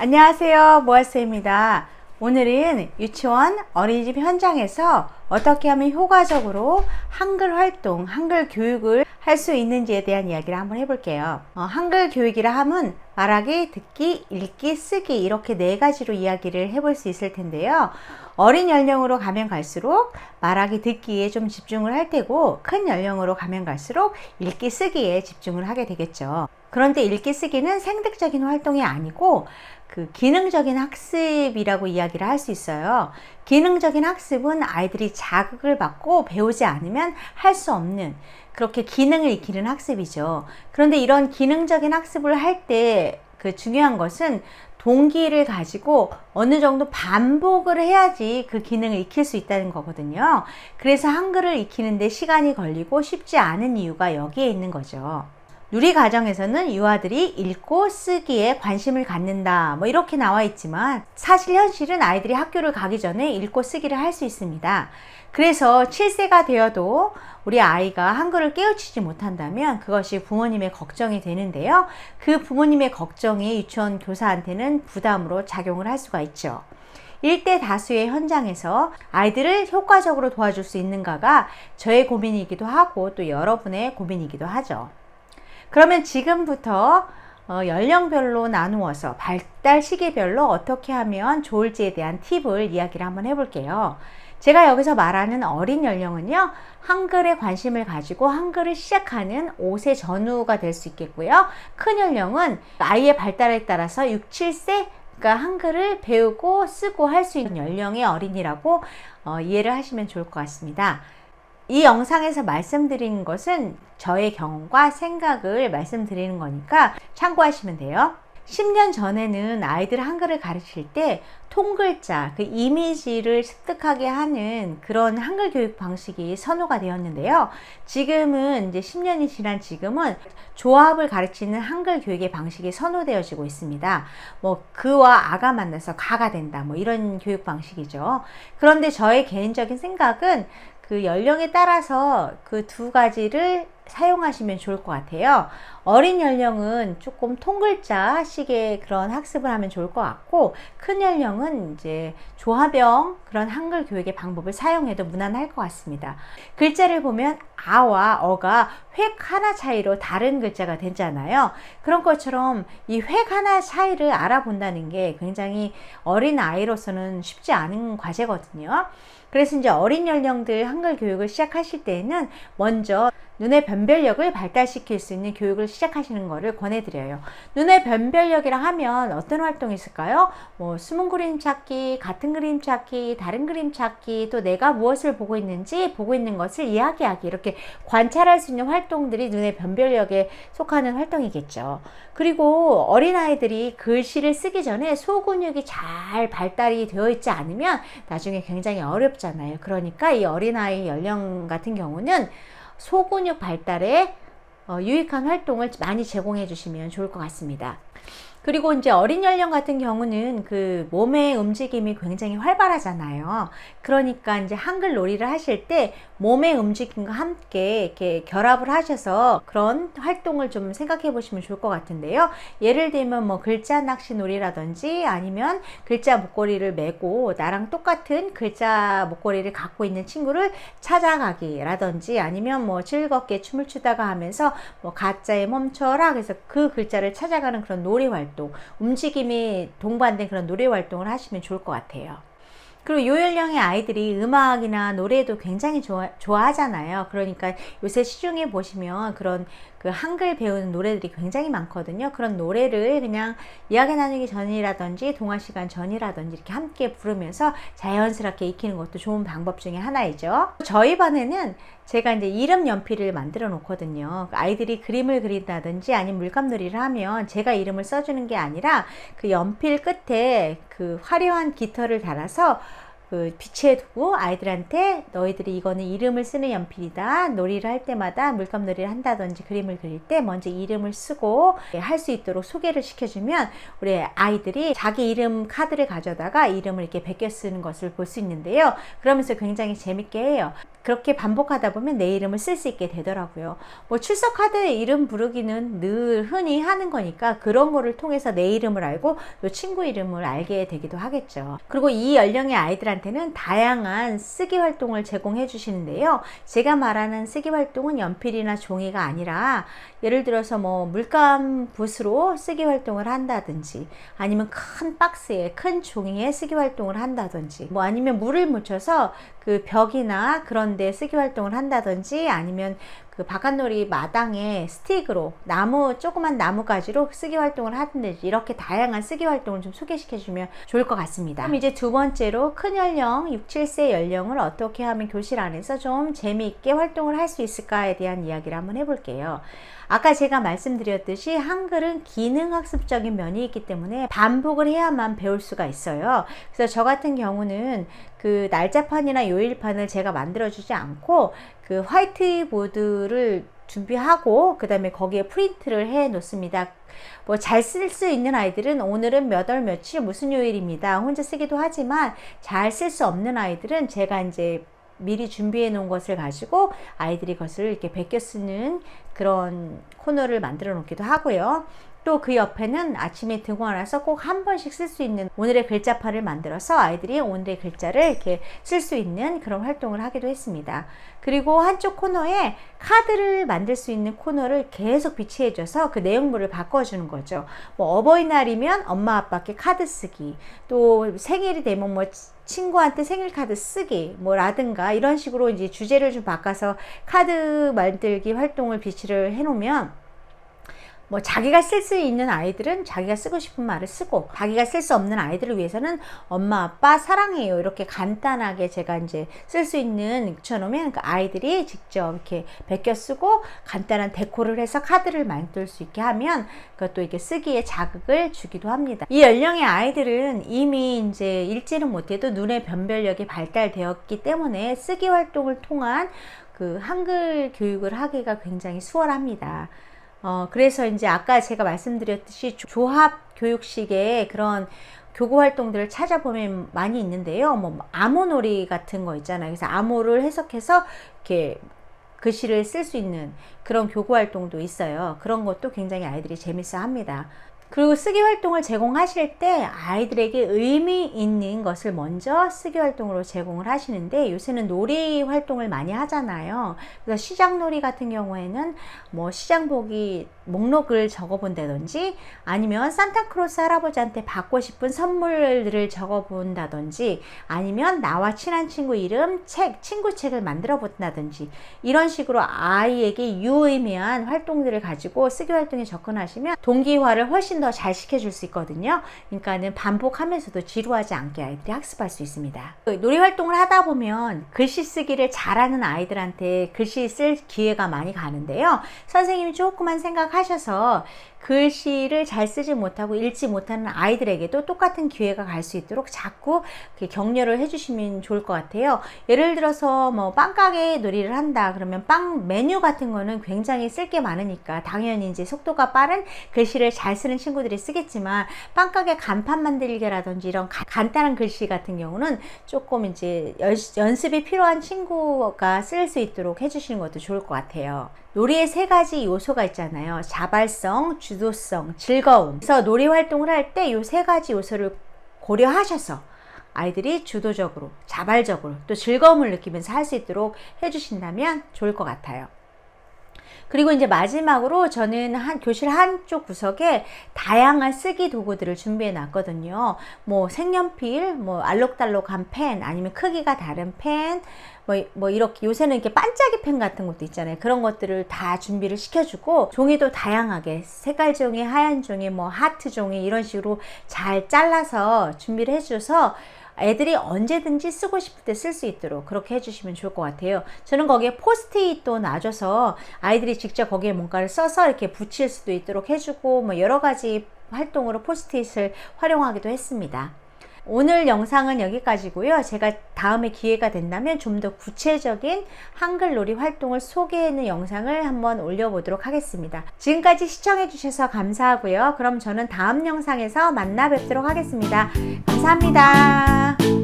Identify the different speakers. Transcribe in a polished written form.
Speaker 1: 안녕하세요, 모아쌤입니다. 오늘은 유치원 어린이집 현장에서 어떻게 하면 효과적으로 한글 활동, 한글 교육을 할 수 있는지에 대한 이야기를 한번 해볼게요. 한글 교육이라 함은 말하기, 듣기, 읽기, 쓰기 이렇게 네 가지로 이야기를 해볼 수 있을 텐데요. 어린 연령으로 가면 갈수록 말하기, 듣기에 좀 집중을 할 테고, 큰 연령으로 가면 갈수록 읽기, 쓰기에 집중을 하게 되겠죠. 그런데 읽기, 쓰기는 생득적인 활동이 아니고 기능적인 학습이라고 이야기를 할 수 있어요. 기능적인 학습은 아이들이 자극을 받고 배우지 않으면 할 수 없는 그렇게 기능을 익히는 학습이죠. 그런데 이런 기능적인 학습을 할 때 중요한 것은 동기를 가지고 어느 정도 반복을 해야지 그 기능을 익힐 수 있다는 거거든요. 그래서 한글을 익히는데 시간이 걸리고 쉽지 않은 이유가 여기에 있는 거죠. 누리과정에서는 유아들이 읽고 쓰기에 관심을 갖는다 이렇게 나와 있지만 사실 현실은 아이들이 학교를 가기 전에 읽고 쓰기를 할 수 있습니다. 그래서 7세가 되어도 우리 아이가 한글을 깨우치지 못한다면 그것이 부모님의 걱정이 되는데요. 그 부모님의 걱정이 유치원 교사한테는 부담으로 작용을 할 수가 있죠. 일대 다수의 현장에서 아이들을 효과적으로 도와줄 수 있는가가 저의 고민이기도 하고 또 여러분의 고민이기도 하죠. 그러면 지금부터 연령별로 나누어서 발달 시기별로 어떻게 하면 좋을지에 대한 팁을 이야기를 한번 해볼게요. 제가 여기서 말하는 어린 연령은요, 한글에 관심을 가지고 한글을 시작하는 5세 전후가 될 수 있겠고요. 큰 연령은 아이의 발달에 따라서 6, 7세 그러니까 한글을 배우고 쓰고 할 수 있는 연령의 어린이라고 이해를 하시면 좋을 것 같습니다. 이 영상에서 말씀드리는 것은 저의 경험과 생각을 말씀드리는 거니까 참고하시면 돼요. 10년 전에는 아이들 한글을 가르칠 때 통글자, 이미지를 습득하게 하는 그런 한글 교육 방식이 선호가 되었는데요. 지금은 이제 10년이 지난 지금은 조합을 가르치는 한글 교육의 방식이 선호되어지고 있습니다. 그와 아가 만나서 가가 된다, 이런 교육 방식이죠. 그런데 저의 개인적인 생각은 연령에 따라서 그 두 가지를 사용하시면 좋을 것 같아요. 어린 연령은 조금 통글자 식의 그런 학습을 하면 좋을 것 같고, 큰 연령은 이제 조합형 그런 한글 교육의 방법을 사용해도 무난할 것 같습니다. 글자를 보면 아와 어가 획 하나 차이로 다른 글자가 되잖아요. 그런 것처럼 이 획 하나 차이를 알아본다는 게 굉장히 어린 아이로서는 쉽지 않은 과제거든요. 그래서 이제 어린 연령들 한글 교육을 시작하실 때에는 먼저 눈의 변별력을 발달시킬 수 있는 교육을 시작하시는 것을 권해드려요. 눈의 변별력이라 하면 어떤 활동이 있을까요? 숨은 그림 찾기, 같은 그림 찾기, 다른 그림 찾기, 또 내가 무엇을 보고 있는지 보고 있는 것을 이야기하기, 이렇게 관찰할 수 있는 활동들이 눈의 변별력에 속하는 활동이겠죠. 그리고 어린아이들이 글씨를 쓰기 전에 소근육이 잘 발달이 되어 있지 않으면 나중에 굉장히 어렵잖아요. 그러니까 이 어린아이 연령 같은 경우는 소근육 발달에 유익한 활동을 많이 제공해 주시면 좋을 것 같습니다. 그리고 이제 어린 연령 같은 경우는 몸의 움직임이 굉장히 활발하잖아요. 그러니까 이제 한글 놀이를 하실 때 몸의 움직임과 함께 이렇게 결합을 하셔서 그런 활동을 좀 생각해 보시면 좋을 것 같은데요. 예를 들면 글자 낚시 놀이라든지 아니면 글자 목걸이를 메고 나랑 똑같은 글자 목걸이를 갖고 있는 친구를 찾아가기라든지 아니면 즐겁게 춤을 추다가 하면서 가짜에 멈춰라 그래서 그 글자를 찾아가는 그런 놀이 활동, 움직임이 동반된 그런 노래 활동을 하시면 좋을 것 같아요. 그리고 요 연령의 아이들이 음악이나 노래도 굉장히 좋아하잖아요. 그러니까 요새 시중에 보시면 그런 한글 배우는 노래들이 굉장히 많거든요. 그런 노래를 그냥 이야기 나누기 전이라든지 동화 시간 전이라든지 이렇게 함께 부르면서 자연스럽게 익히는 것도 좋은 방법 중에 하나이죠. 저희 반에는 제가 이제 이름 연필을 만들어 놓거든요. 아이들이 그림을 그린다든지 아니면 물감놀이를 하면 제가 이름을 써주는 게 아니라 그 연필 끝에 화려한 깃털을 달아서 빛에 두고 아이들한테 너희들이 이거는 이름을 쓰는 연필이다. 놀이를 할 때마다 물감놀이를 한다든지 그림을 그릴 때 먼저 이름을 쓰고 할 수 있도록 소개를 시켜주면 우리 아이들이 자기 이름 카드를 가져다가 이름을 이렇게 베껴 쓰는 것을 볼 수 있는데요. 그러면서 굉장히 재밌게 해요. 그렇게 반복하다 보면 내 이름을 쓸 수 있게 되더라고요. 뭐 출석 카드에 이름 부르기는 늘 흔히 하는 거니까 그런 거를 통해서 내 이름을 알고 또 친구 이름을 알게 되기도 하겠죠. 그리고 이 연령의 아이들한테는 다양한 쓰기 활동을 제공해 주시는데요. 제가 말하는 쓰기 활동은 연필이나 종이가 아니라 예를 들어서 뭐 물감 붓으로 쓰기 활동을 한다든지, 아니면 큰 박스에 큰 종이에 쓰기 활동을 한다든지, 뭐 아니면 물을 묻혀서 그 벽이나 그런 데 쓰기 활동을 한다든지, 아니면 그 바깥놀이 마당에 스틱으로 조그만 나무가지로 쓰기 활동을 하든지, 이렇게 다양한 쓰기 활동을 좀 소개시켜 주면 좋을 것 같습니다. 그럼 이제 두 번째로 큰 연령 6, 7세 연령을 어떻게 하면 교실 안에서 좀 재미있게 활동을 할 수 있을까에 대한 이야기를 한번 해볼게요. 아까 제가 말씀드렸듯이 한글은 기능학습적인 면이 있기 때문에 반복을 해야만 배울 수가 있어요. 그래서 저 같은 경우는 그 날짜판이나 요일판을 제가 만들어주지 않고 그 화이트보드를 준비하고 그 다음에 거기에 프린트를 해 놓습니다. 뭐 잘 쓸 수 있는 아이들은 오늘은 몇 월 며칠 무슨 요일입니다 혼자 쓰기도 하지만, 잘 쓸 수 없는 아이들은 제가 이제 미리 준비해 놓은 것을 가지고 아이들이 그것을 이렇게 베껴 쓰는 그런 코너를 만들어 놓기도 하고요. 또 그 옆에는 아침에 등원해서 꼭 한 번씩 쓸 수 있는 오늘의 글자판을 만들어서 아이들이 오늘의 글자를 이렇게 쓸 수 있는 그런 활동을 하기도 했습니다. 그리고 한쪽 코너에 카드를 만들 수 있는 코너를 계속 비치해줘서 그 내용물을 바꿔주는 거죠. 뭐 어버이날이면 엄마 아빠께 카드 쓰기, 또 생일이 되면 뭐 친구한테 생일 카드 쓰기 뭐 라든가 이런 식으로 이제 주제를 좀 바꿔서 카드 만들기 활동을 비치를 해 놓으면, 뭐 자기가 쓸 수 있는 아이들은 자기가 쓰고 싶은 말을 쓰고, 자기가 쓸 수 없는 아이들을 위해서는 엄마 아빠 사랑해요 이렇게 간단하게 제가 이제 쓸 수 있는 붙여놓으면 그 아이들이 직접 이렇게 베껴 쓰고 간단한 데코를 해서 카드를 만들 수 있게 하면 그것도 이렇게 쓰기에 자극을 주기도 합니다. 이 연령의 아이들은 이미 이제 읽지는 못해도 눈의 변별력이 발달되었기 때문에 쓰기 활동을 통한 그 한글 교육을 하기가 굉장히 수월합니다. 그래서 이제 아까 제가 말씀드렸듯이 조합 교육식의 그런 교구 활동들을 찾아보면 많이 있는데요. 뭐 암호놀이 같은 거 있잖아요. 그래서 암호를 해석해서 이렇게 글씨를 쓸 수 있는 그런 교구 활동도 있어요. 그런 것도 굉장히 아이들이 재밌어 합니다. 그리고 쓰기 활동을 제공하실 때 아이들에게 의미 있는 것을 먼저 쓰기 활동으로 제공을 하시는데, 요새는 놀이 활동을 많이 하잖아요. 그래서 시장놀이 같은 경우에는 뭐 시장보기 목록을 적어본다든지, 아니면 산타크로스 할아버지한테 받고 싶은 선물들을 적어본다든지, 아니면 나와 친한 친구 이름 친구 책을 만들어 본다든지, 이런 식으로 아이에게 유의미한 활동들을 가지고 쓰기 활동에 접근하시면 동기화를 훨씬 더 잘 시켜줄 수 있거든요. 그러니까는 반복하면서도 지루하지 않게 아이들이 학습할 수 있습니다. 놀이 활동을 하다 보면 글씨 쓰기를 잘하는 아이들한테 글씨 쓸 기회가 많이 가는데요. 선생님이 조금만 생각하셔서 글씨를 잘 쓰지 못하고 읽지 못하는 아이들에게도 똑같은 기회가 갈 수 있도록 자꾸 격려를 해주시면 좋을 것 같아요. 예를 들어서 뭐 빵가게 놀이를 한다 그러면 빵 메뉴 같은 거는 굉장히 쓸 게 많으니까 당연히 이제 속도가 빠른 글씨를 잘 쓰는 친구들이 쓰겠지만, 빵가게 간판 만들기라든지 이런 간단한 글씨 같은 경우는 조금 이제 연습이 필요한 친구가 쓸 수 있도록 해주시는 것도 좋을 것 같아요. 놀이의 세 가지 요소가 있잖아요. 자발성, 주도성, 즐거움. 그래서 놀이 활동을 할 때 이 세 가지 요소를 고려하셔서 아이들이 주도적으로, 자발적으로 또 즐거움을 느끼면서 할 수 있도록 해주신다면 좋을 것 같아요. 그리고 이제 마지막으로 저는 교실 한쪽 구석에 다양한 쓰기 도구들을 준비해 놨거든요. 뭐 색연필, 뭐 알록달록한 펜, 아니면 크기가 다른 펜, 뭐 이렇게 요새는 이렇게 반짝이 펜 같은 것도 있잖아요. 그런 것들을 다 준비를 시켜주고, 종이도 다양하게 색깔 종이, 하얀 종이, 뭐 하트 종이 이런 식으로 잘 잘라서 준비를 해줘서 애들이 언제든지 쓰고 싶을 때 쓸 수 있도록 그렇게 해주시면 좋을 것 같아요. 저는 거기에 포스트잇도 놔줘서 아이들이 직접 거기에 뭔가를 써서 이렇게 붙일 수도 있도록 해주고, 뭐 여러 가지 활동으로 포스트잇을 활용하기도 했습니다. 오늘 영상은 여기까지고요. 제가 다음에 기회가 된다면 좀 더 구체적인 한글 놀이 활동을 소개하는 영상을 한번 올려보도록 하겠습니다. 지금까지 시청해 주셔서 감사하고요. 그럼 저는 다음 영상에서 만나 뵙도록 하겠습니다. 감사합니다.